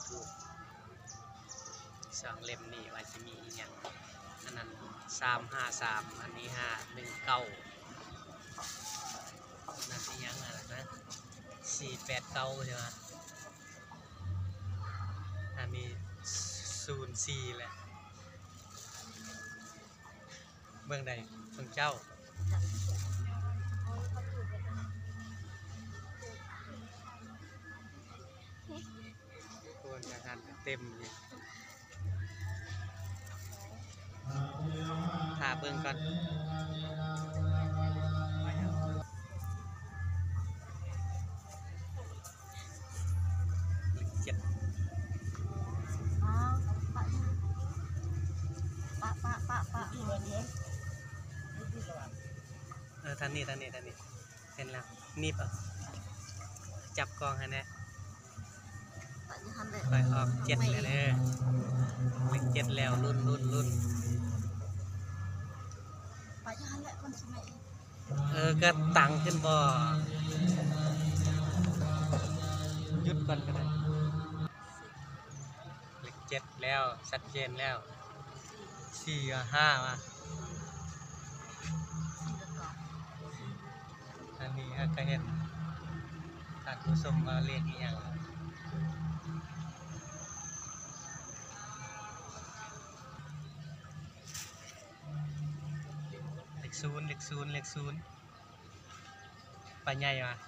YouTube 2 เล่มนี่ว่าจะมีอย่างอันนั้น353อันนี้519นั่นยังอะไรนะ489ใช่ไหมอันนี้04แหละเมืองใดเมืองเจ้าคนงานเต็มเลยถ่าเบิ่งก่อนเจ็ดท่านนี้เห็นแล้วนิบจับกองฮะเนี่ยไปออก7เลยเล็ก7แล้วรุ่นก็ตังขึ้นบ่หยุดก่อนก็ได้เล็ก7แล้วชัดเจนแล้ว4 กับ 5มาอันนี้ก็เห็นท่านผู้ชมมาเรียกอีกอย่างเลข0ปลาใหญ่มา074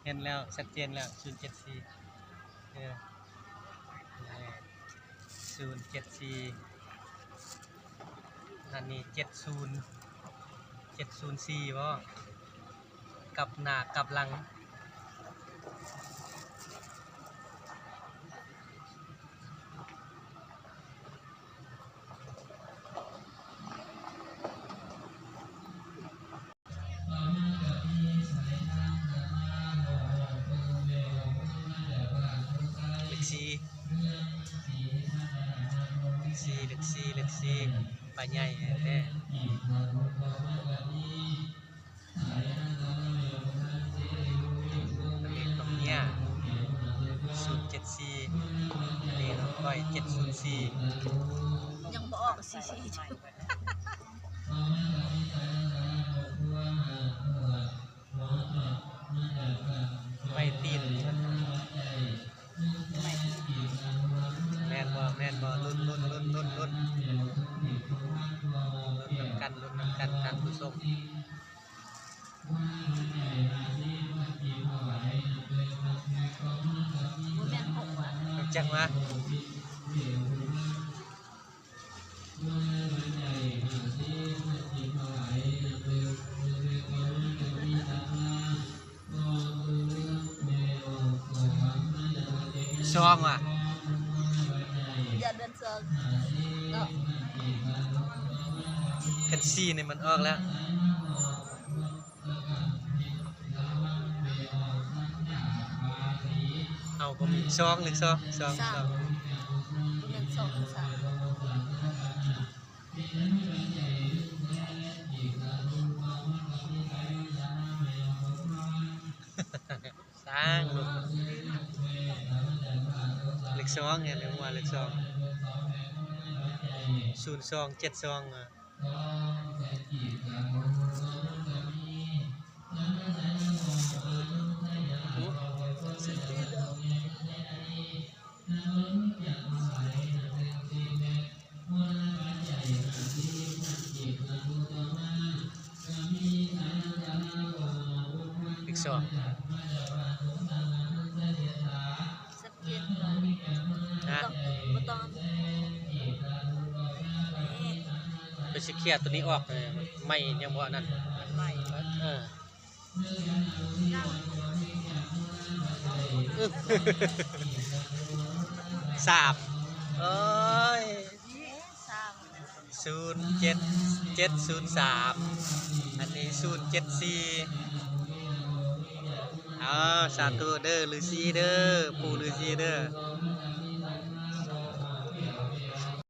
เห็นแล้วชัดเจนแล้ว074074อันนี้704บ่กับหน้ากับหลังเลข4ปลาใหญ่แท้เลขตรงเนี้ย074เลขก้อย704ยังบ่ออก44ไม่ตีนแม่นบ่ลุ้นกันท่านผู้ชมจังวะซองว่ะอย่าเดินซองเนาะกันซีนี่มันออกแล้วเอาก็มีซองหรือซองเดินซอง3สร้างลูกเล็กซองเนี่ยเรียกว่าเล็กซอง02 72อ่ะเล็กซองไปสิเคลียร์ตัวนี้ออกเลยไม่ยังบ่นั่นสาบเอ้ย07703อันนี้074สาธุเด้อฤาษีเด้อปู่ฤาษีเด้อ